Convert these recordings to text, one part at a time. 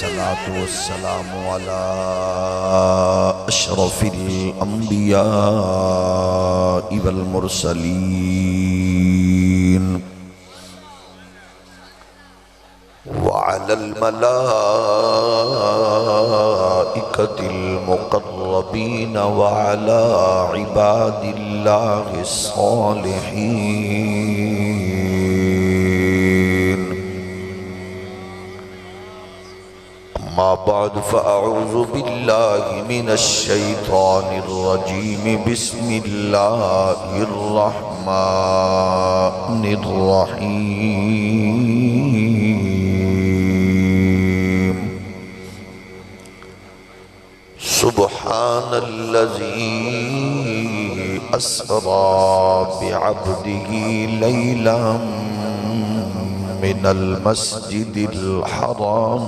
الصلاة والسلام على أشرف الأنبياء والمرسلين وعلى الملائكة المقربين وعلى عباد الله الصالحين. أما بعد فأعوذ بالله من الشيطان الرجيم. بسم الله الرحمن الرحيم. سبحان الذي أسرى بعبده ليلا من المسجد الحرام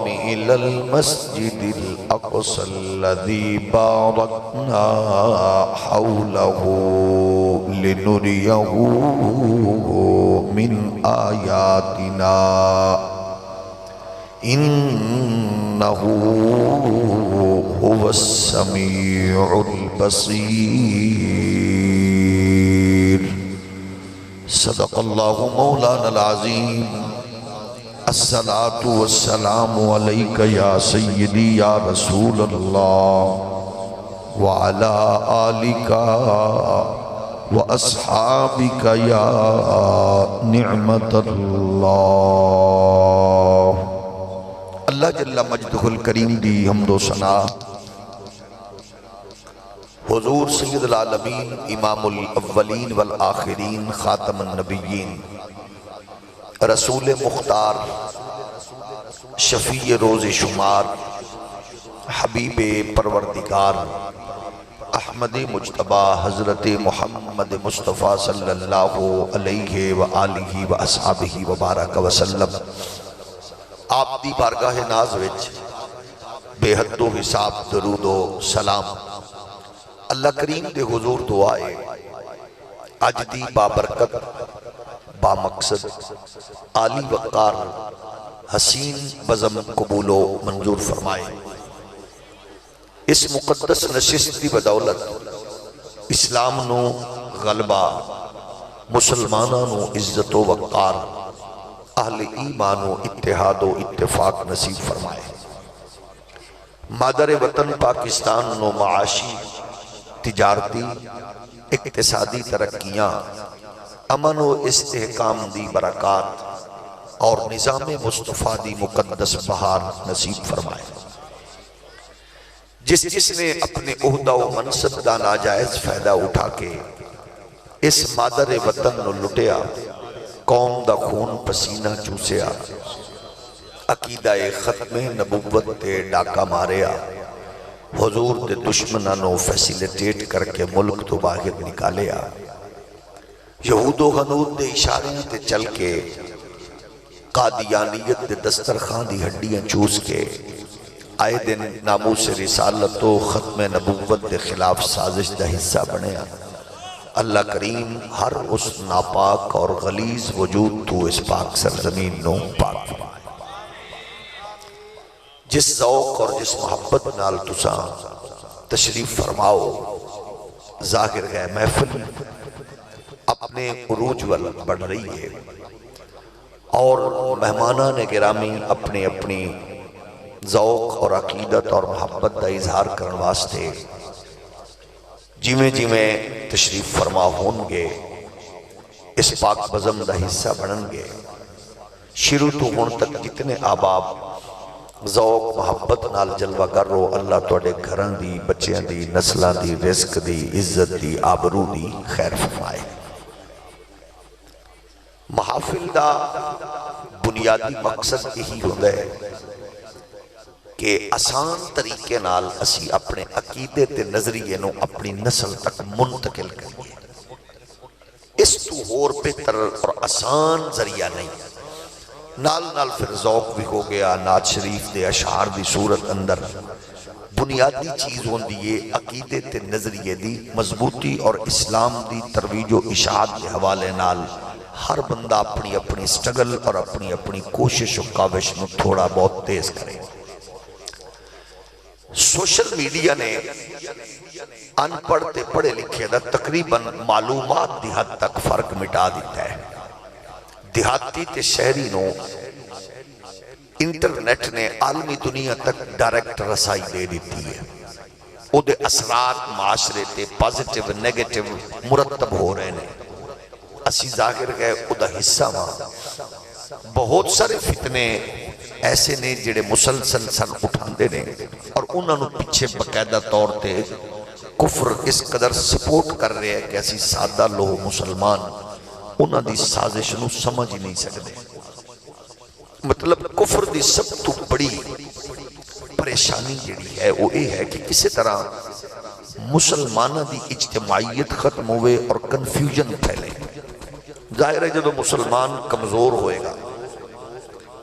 إلى المسجد الأقصى الذي باركنا حوله لنريه من آياتنا إنه هو السميع البصير. صدق الله مولانا العظيم. الصلاة والسلام عليك يا سيدي يا رسول الله وعلى آلك وأصحابك يا نعمة الله. اللہ جل مجدہ الکریم دی حمد و ثنا حضور سید العالمین امام الاولین والآخرین خاتم النبیین رسول مختار شفیع روز شمار حبیب پروردگار احمد مجتبی حضرت محمد مصطفیٰ صلی اللہ علیہ وآلہ وآصحابہ وبارک وسلم آپ دی بارگاہ ناز وچ بے حد و حساب درود و سلام اللہ کریم دے حضور دعائے اج دی بابرکت با مقصد عالی وقار حسین بزم قبول و منظور فرمائے. اس مقدس نشست دی بدولت اسلام نو غلبہ، مسلمانوں نو عزت و وقار، اہل ایمان و اتحاد و اتفاق نصیب فرمائے. مادر وطن پاکستان نو معاشی، تجارتی، اقتصادی ترقیاں، امن و استحکام دی برکات اور نظام مصطفیٰ دی مقدس بہار نصیب فرمائے. جس نے اپنے عہدہ و منصب دا ناجائز فائدہ اٹھا کے اس مادر وطن نو لٹیا، قوم دا خون پسینہ چوسیا، عقیدہ ختم نبوت تے ڈاکہ ماریا، حضور دے دشمنہ نو فیسیلیٹیٹ کر کے ملک تو باہر نکالیا، یہود و غنود دے اشارے تے چل کے قادیانیت دے دسترخوان دی ہڈیاں چوس کے آئے دن ناموس رسالت و ختم نبوت دے خلاف سازش دا حصہ بنیا. اللہ کریم ہر اس ناپاک اور غلیظ وجود تو اس پاک سرزمین نو پاک فرمائے. جس ذوق اور جس محبت نال تساں تشریف فرماؤ، ظاہر ہے محفل اپنے عروج وال بڑھ رہی ہے اور مہمانان گرامی اپنی اپنی ذوق اور عقیدت اور محبت دا اظہار کرن واسطے جیویں تشریف فرما ہون گے، اس پاک بزم دا حصہ بنن گے. شروع تو ہون تک جتنے آباب ذوق محبت نال جلوہ کرو، اللہ توڑے گھران دی، بچیاں دی، نسلان دی، رزق دی، عزت دی، آبرو دی خیر فرمائے. محافل دا بنیادی مقصد یہی ہوتا ہے کہ آسان طریقے نال اسی اپنے عقیدے تے نظریے نو اپنی نسل تک منتقل کریں. اس تو اور بہتر اور آسان ذریعہ نہیں. نال پھر ذوق بھی ہو گیا، نعت شریف دے اشعار دی صورت اندر بنیادی چیز ہوندی ہے عقیدے تے نظریے دی مضبوطی اور اسلام دی ترویج و اشاعت کے حوالے نال ہر بندہ اپنی اپنی سٹرگل اور اپنی اپنی کوشش و کاوش نو تھوڑا بہت تیز کرے۔ سوشل میڈیا نے ان پڑھتے پڑھے لکھے دا تقریباً معلومات دی حد تک فرق مٹا دیتا ہے۔ دیہاتی تے شہری نو انٹرنیٹ نے عالمی دنیا تک ڈائریکٹ رسائی دے دیتی ہے۔ او دے اثرات معاشرے تے پازیٹیو نیگیٹیو مرتب ہو رہے ہیں۔ اسی ظاہر گئے او دا حصہ ماں بہت سارے فتنے ایسے نے جڑے مسلسل سن اٹھان دے نے اور انہوں نے پیچھے باقاعدہ طور تے کفر اس قدر سپورٹ کر رہے ہیں کہ اسی سادہ لوہ مسلمان انہوں دی سازش نو سمجھ ہی نہیں سکتے۔ مطلب کفر دی سب تو بڑی پریشانی جڑی ہے وہ یہ ہے کہ کسی طرح مسلمانہ دی اجتماعیت ختم ہوئے اور کنفیوژن پھیلے۔ ظاہر ہے جب مسلمان کمزور ہوئے گا،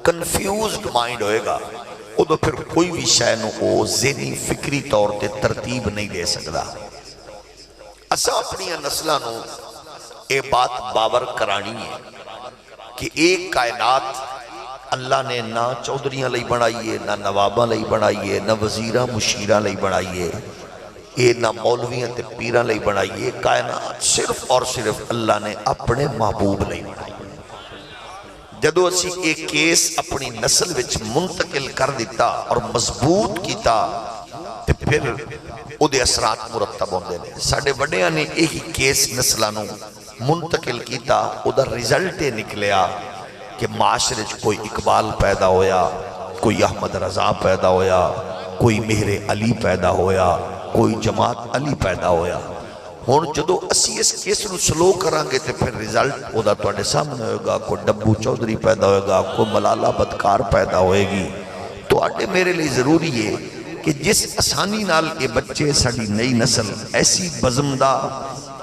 کنفیوزڈ مائنڈ ہوئے گا، وہ تو پھر کوئی بھی شے نو او ذہنی فکری طور تے ترتیب نہیں دے سکتا۔ اسا اپنی نسلہ نو اے بات باور کرانی ہے کہ ایک کائنات اللہ نے نہ چودھریاں لئی بنائیے، نہ نواباں لئی بنائیے، نہ وزیراں مشیراں لئی بنائیے، اے نہ مولویاں تے پیراں لئی بنائیے، کائنات صرف اور صرف اللہ نے اپنے محبوب لئی بنائی۔ جدو اسی ایک کیس اپنی نسل وچ منتقل کر دیتا اور مضبوط کیتا تے پھر او دے اثرات مرتب ہوندے نے۔ ساڈے وڈیاں نے یہی کیس نسلاں نو منتقل کیتا، او دا رزلٹ نکلیا کہ معاشرے کوئی اقبال پیدا ہویا، کوئی احمد رضا پیدا ہویا، کوئی مہر علی پیدا ہویا، کوئی جماعت علی پیدا ہویا۔ ہون جدو اسی اس کیس نو سلو کرانگے تے پھر رزلٹ او دا توڑے سامنے ہوئے گا، کوئی ڈبو چودھری پیدا ہوئے گا، کوئی ملالہ بدکار پیدا ہوئے گی۔ تو آٹے میرے لئے ضروری ہے کہ جس آسانی نال کے بچے ساڑی نئی نسل ایسی بزمدہ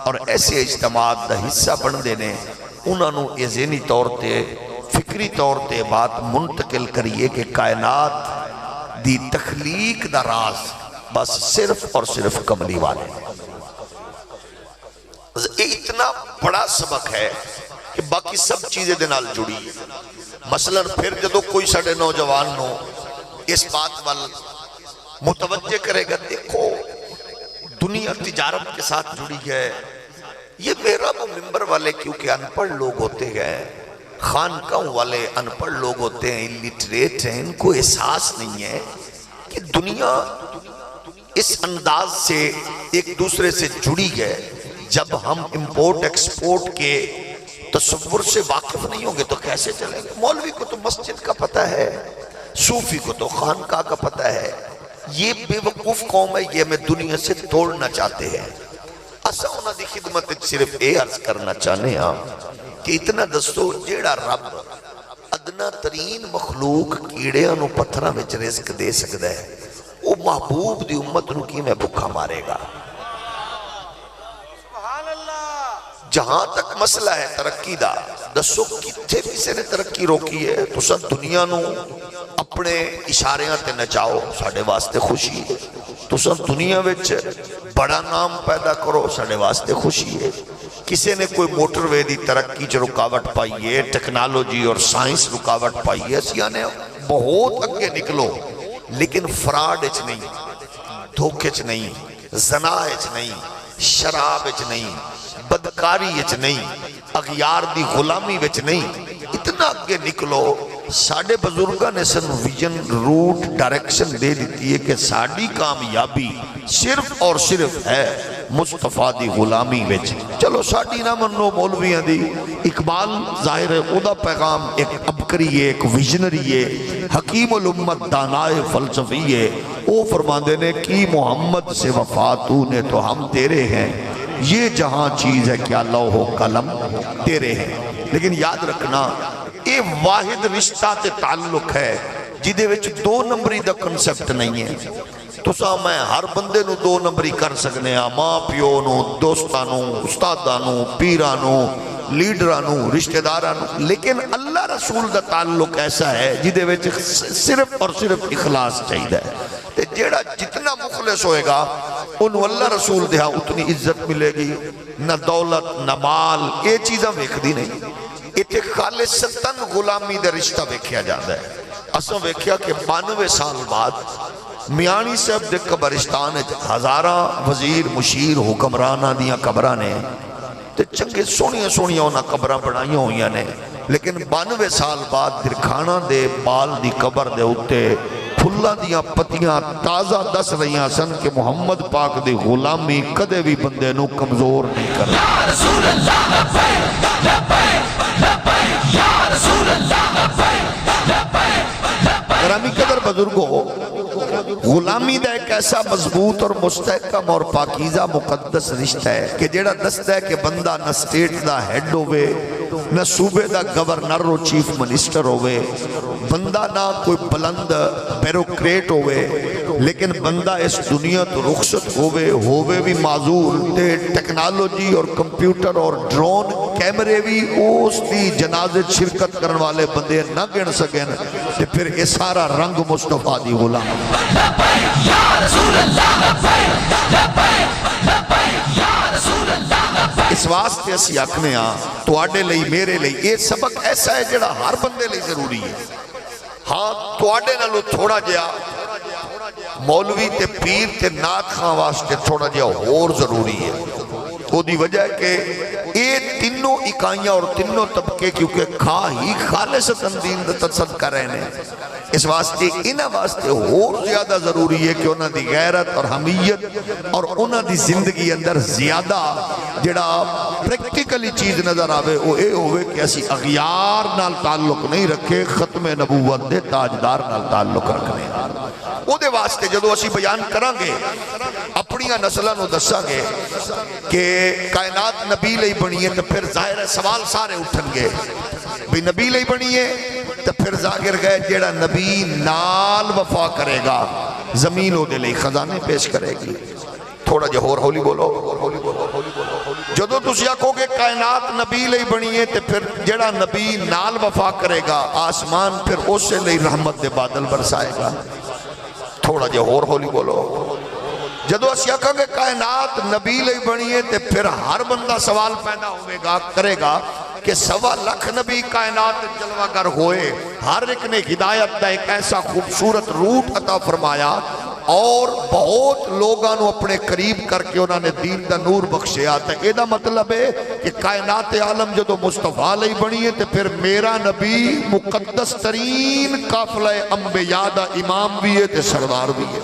اور ایسے اجتماعات دا حصہ بن دینے، انہوں نے یہ ذہنی طور تے فکری طور تے بات منتقل کریے کہ کائنات دی تخلیق دا راز بس صرف اور صرف کملی والے۔ یہ اتنا بڑا سبق ہے کہ باقی سب چیزیں دنال جڑی ہے۔ مثلا پھر جدو کوئی ساڑے نوجوان نو اس بات وال متوجہ کرے گا، دیکھو دنیا تجارت کے ساتھ جڑی ہے، یہ میرا وہ ممبر والے کیونکہ انپڑھ لوگ ہوتے ہیں، خانقاہوں والے انپڑھ لوگ ہوتے ہیں، الٹریٹ ہیں، ان کو احساس نہیں ہے کہ دنیا اس انداز سے ایک دوسرے سے جڑی ہے۔ جب ہم امپورٹ ایکسپورٹ کے تصور سے واقف نہیں ہوں گے تو کیسے چلیں گے؟ مولوی کو تو مسجد کا پتہ ہے، صوفی کو تو خانقاہ کا پتہ ہے، یہ بے وقوف قوم ہے، یہ ہمیں دنیا سے توڑنا چاہتے ہیں۔ اسا انہاں دی خدمت صرف اے عرض کرنا چاہنے ہاں کہ اتنا دستو جیڑا رب ادنا ترین مخلوق کیڑیاں نو پتھراں وچ رزق دے سکدا ہے، وہ محبوب دی امت نو کی میں بھکھا مارے گا؟ جہاں تک مسئلہ ہے ترقی دا، دسو کتھے بھی سے نے ترقی روکی ہے؟ تو سب دنیا نو اپنے اشاریاں تے نچاؤ، ساڑے واسطے خوشی ہے۔ تو سب دنیا وچ بڑا نام پیدا کرو، ساڑے واسطے خوشی ہے۔ کسی نے کوئی موٹر وے دی ترقی چ رکاوٹ پائی ہے، ٹیکنالوجی اور سائنس رکاوٹ پائی ہے، سیانے بہت اگے نکلو، لیکن فراڈ اچ نہیں، دھوکے چ نہیں، زنا اچ نہیں، شراب اچ نہیں، بدکاری اچ نہیں، اغیار دی غلامی وچ نہیں، اتنا اگے نکلو۔ ساڑھے بزرگاں نے سن ویژن روٹ ڈائریکشن دے دیتی ہے کہ ساڑھی کامیابی صرف اور صرف ہے مصطفیٰ دی غلامی وچ۔ چلو ساڑھی نہ منو مولویاں دی، اقبال ظاہر ہے او دا پیغام ایک ابکری ہے، ایک ویژنری ہے، حکیم الامت دانائے فلسفی ہے۔ او فرماندے نے کی محمد سے وفا تو نے تو ہم تیرے ہیں، یہ جہاں چیز ہے کیا لوح و قلم تیرے ہیں۔ لیکن یاد رکھنا یہ واحد رشتہ تے تعلق ہے جدے وچ دو نمبری دا کنسپٹ نہیں ہے۔ تو سا میں ہر بندے نو دو نمبری کر سکنے ہاں، ماں پیو نو، دوستانو، استادانو، پیرانو، لیڈرانو، رشتہ دارانو، لیکن اللہ رسول دا تعلق ایسا ہے جدے وچ صرف اور صرف اخلاص چاہیے ہے۔ جیڑا جتنا مخلص ہوئے گا انہوں اللہ رسول دیا اتنی عزت ملے گی، نہ دولت نہ مال، یہ چیزاں ویکھ دی نہیں، اتنے خالصتاً غلامی دے رشتہ ویکھیا جاتا ہے۔ اساں ویکھیا کہ 92 سال بعد میانی صاحب دے قبرستان ہزاراں وزیر مشیر حکمرانہ دیاں قبراں نے تے چنگے سونیاں سونیاں انہاں قبراں بنائیاں ہوئیاں نے، لیکن 92 سال بعد درکھانا دے بال دی قبر دے اتے پھلا دیاں پتیاں تازہ دس رہیاں سن کہ محمد پاک دی غلامی کدے بھی بندے نو کمزور نہیں کر رہا۔ یا رسول اللہ لبیک لبیک لبیک، یا رسول اللہ لبیک لبیک۔ گرامی قدر بزرگوں، غلامی دا ایک ایسا مضبوط اور مستحکم اور پاکیزہ مقدس رشتہ ہے کہ جیڑا دستا ہے کہ بندہ نہ سٹیٹ دا ہیڈ ہوئے، نہ صوبے دا گورنر اور چیف منسٹر ہوئے، بندہ نہ کوئی بلند بیروکریٹ ہوئے، لیکن بندہ اس دنیا تو رخصت ہوئے بھی معذور تے ٹیکنالوجی اور کمپیوٹر اور ڈرون کیمرے بھی اس دی جنازے شرکت کرن والے بندے نہ گن سکیں تے پھر یہ سارا رنگ مصطفیٰ دی غلام۔ یا رسول اللہ یا رسول اللہ۔ اس واسطے اسی آکھنے ہاں تواڈے لئی میرے لئی یہ سبق ایسا ہے جڑا ہر بندے لئی ضروری ہے۔ ہاں تواڈے نالوں تھوڑا جہا مولوی تے پیر تے نعت خاں واسطے تھوڑا جہا اور ضروری ہے۔ وہ دی وجہ ہے کہ یہ تینوں اکائیاں اور تینوں طبقے کیونکہ کھا ہی خالصتاً دین دا صدقہ رہنے، اس واسطے انہاں واسطے اور زیادہ ضروری ہے کہ انہاں دی غیرت اور حمیت اور انہاں دی زندگی اندر زیادہ جڑا پریکٹیکلی چیز نظر آوے وہ اے ہوئے کہ اسی اغیار نال تعلق نہیں رکھے، ختم نبوت دے تاجدار نال تعلق رکھنے۔ وہ دے واسطے جدو اسی بیان کرانگے اپنیاں نسلوں نو دساں گے کہ کائنات نبی لئی بنی ہے تو پھر ظاہر سوال سارے اٹھن گے بھی نبی لئی بنی ہے تو پھر ظاہر گئے جیڑا نبی نال وفا کرے گا زمین ہو دے لئی خزانے پیش کرے گی۔ تھوڑا جہا اور ہولی بولو۔ جدو تسی آکھو گے کائنات نبی لئی بنی ہے تو پھر جیڑا نبی نال وفا کرے گا آسمان پھر اس سے لئی رحمت دے بادل برسائے گا۔ تھوڑا جہا اور ہولی بولو۔ جدو اسی آکھا کہ کائنات نبی لئی بنی ہے تو پھر ہر بندہ سوال پیدا ہوئے گا کرے گا کہ 1.25 لاکھ نبی کائنات جلوہ گر ہوئے، ہر ایک نے ہدایت دا ایک ایسا خوبصورت روٹ عطا فرمایا اور بہت لوگاں اپنے قریب کر کے انہوں نے دین دا نور بخشیا تھا۔ یہ دا مطلب ہے کہ کائنات عالم جدو مصطفیٰ لئی بنی ہے تو پھر میرا نبی مقدس ترین قافلہ انبیاء دا امام بھی ہے تے سردار بھی ہے۔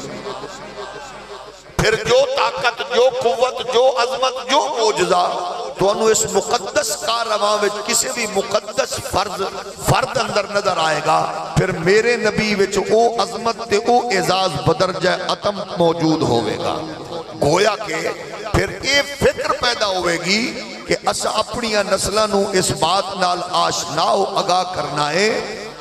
پھر جو طاقت جو قوت جو عظمت جو معجزہ تو انہوں اس مقدس کارواں وچ کسی بھی مقدس فرد اندر نظر آئے گا، پھر میرے نبی وچ او عظمت تے او اعزاز بدرجہ اتم موجود ہوئے گا۔ گویا کہ پھر اے فکر پیدا ہوئے گی کہ اسا اپنیاں نسلوں نو اس بات نال آشنا و آگاہ کرنا ہے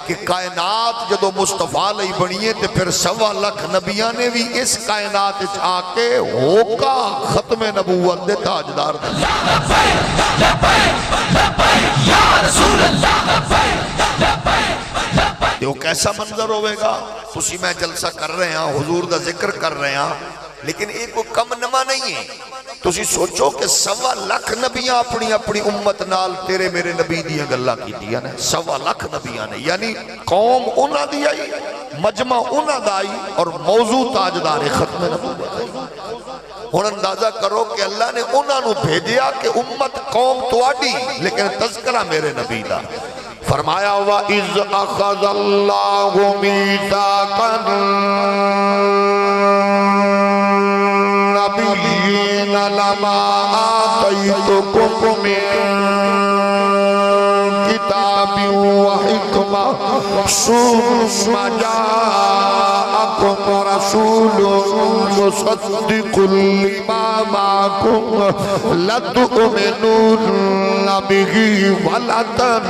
کہ کائنات جدو مصطفیٰ لئی بنیے تے پھر 1.25 لاکھ نبیاں نے بھی اس کائنات اچھ آکے ہوکا ختم نبوت دے تاجدار دے۔ یا لبیک لبیک لبیک یا رسول اللہ لبیک لبیک لبیک۔ یہ کیسا منظر ہوئے گا؟ تسی میں جلسہ کر رہے ہیں، حضور دا ذکر کر رہے ہیں، لیکن ایک کوئی کم نما نہیں ہے۔ تسی سوچو کہ 1.25 لاکھ نبیاں اپنی امت نال تیرے میرے نبی دیاں گلہ کی دیا نے، 1.25 لاکھ نبیاں نے، یعنی قوم انہاں دی آئی، مجمع انہاں دا آئی اور موضوع تاجدار ختم نبوت۔ ہن اندازہ کرو کہ اللہ نے انہاں نو بھیجیا کہ امت قوم تو آڈی لیکن تذکرہ میرے نبی دا۔ فرمایا وَإِذْ أَخَذَ اللَّهُ مِيثَاقَ النَّبِيِّينَ لَمَا آتَيْتُكُم مِّن كِتَابٍ وَحِكْمَةٍ ثُمَّ جَاءَكُمْ رَسُولٌ مُصَدِّقٌ لِّمَا مَعَكُمْ لَتُؤْمِنُنَّ بِهِ وَلَتَنصُرُنَّهُ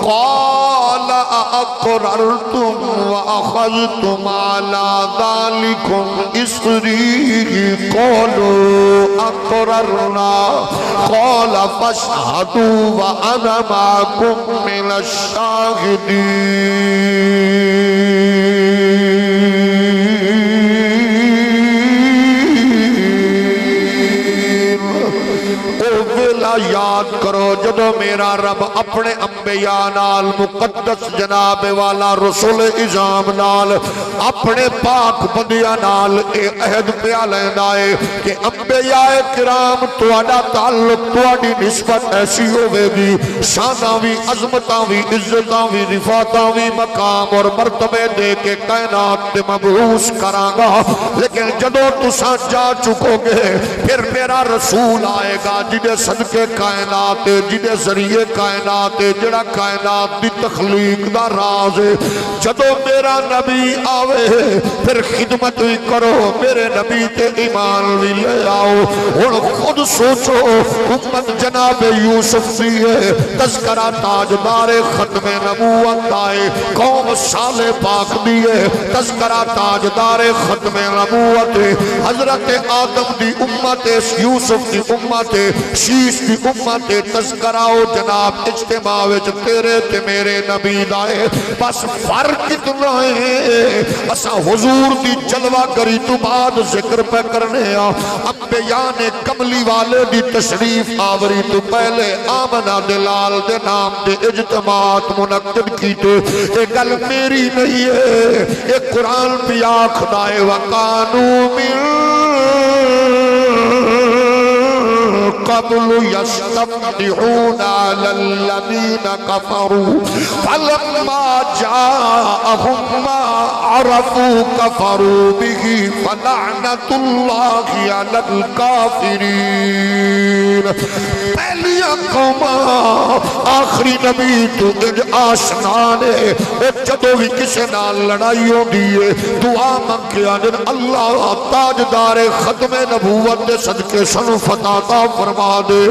قَالَ أَأَقْرَرْتُمْ وَأَخَذْتُمْ عَلَى ذَلِكُمْ إِصْرِي قَالُوا أَقْرَرْنَا قَالَ فَاشْهَدُوا وَأَنَا مَعَكُمْ مِنَ الشَّاهِدِينَ۔ ذرا یاد کرو جدو میرا رب اپنے انبیاء نال مقدس جناب والا رسول اعظام نال اپنے پاک بندیاں نال اے عہد پیا لیندا ہے کہ انبیاء کرام تہاڈا تعلق تہاڈی نسبت ایسی ہوے گی شاناں وی عظمتاں وی عزتاں وی رفعتاں وی مقام اور مرتبے دے کے کائنات تے مبعوث کراں گا لیکن جدو تساں جا چکو گے پھر میرا رسول آئے گا جنہیں صدقے کائنات جنہیں ذریعے کائنات جڑا کائنات دی تخلیق دا راز ہے جدو میرا نبی آوے پھر خدمت بھی کرو میرے نبی تے ایمان بھی لے آؤ اور خود سوچو امت جناب یوسف دیئے تذکرہ تاجدار ختم نبوت آئے قوم صالح پاک دیئے تذکرہ تاجدار ختم نبوت حضرت آدم دی امت یوسف دی امت شیش دی امت تذکرہ و جناب اجتماع وچ تیرے تے میرے نبی دائے بس فرق اتنا ہے اسا حضور دی جلوہ کری تو بعد ذکر پہ کرنے انبیاء نے کملی والے دی تشریف آوری تو پہلے آمنہ دلال دے نام دے اجتماعات منعقد کیتے ایک گل میری نہیں ہے ایک قرآن بھی آخدائے وَقَانُوا مِن قبل يستفتحون على الذين كفروا فلما جاءهم ما عرفوا كفروا به فلعنة الله على الكافرين پہلی قوم آخری نبی تو آشنا نے جدو بھی کسی نال لڑائی ہو دیئے دعا منگے آجن اللہ تاجدار ختم نبوت دے صدقے سن فتح تا فرما دے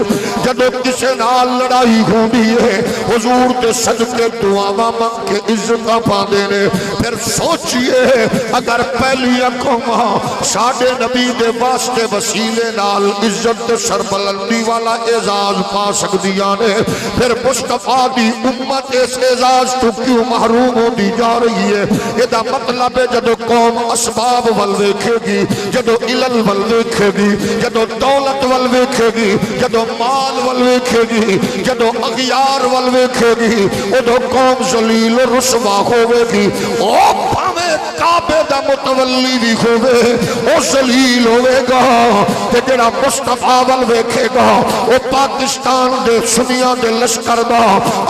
جدو کسی نال لڑائی ہو دیئے حضور دے صدقے دعا منگ کے عزت پا دینے پھر سوچئے اگر پہلی قوم ساڑھے نبی دے واسطے وسیلے نال عزت سربلندی والا اعزاز پا سکدیاں نے پھر مصطفیٰ دی امت اس اعزاز تو کیوں محروم ہو دی جا رہی ہے یہ مطلب ہے جدو قوم اسباب والویکھے گی جدو علل والویکھے گی جدو دولت والویکھے گی جدو مال والویکھے گی جدو اغیار والویکھے گی ادو قوم ذلیل و رسوا ہوئے گی او پھامے کعبے دا متولی بھی ہوئے او ذلیل ہوئے گا کہ جڑا مصطفیٰ والویکھے گا او پاکستان دے سنیا دے لشکر دا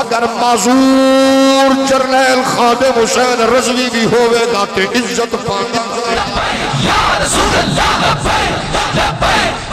اگر معذور جرنیل خادم حسین رضوی بھی ہوئے گا تے عزت پاندہ یا رسول اللہ لبیک لبیک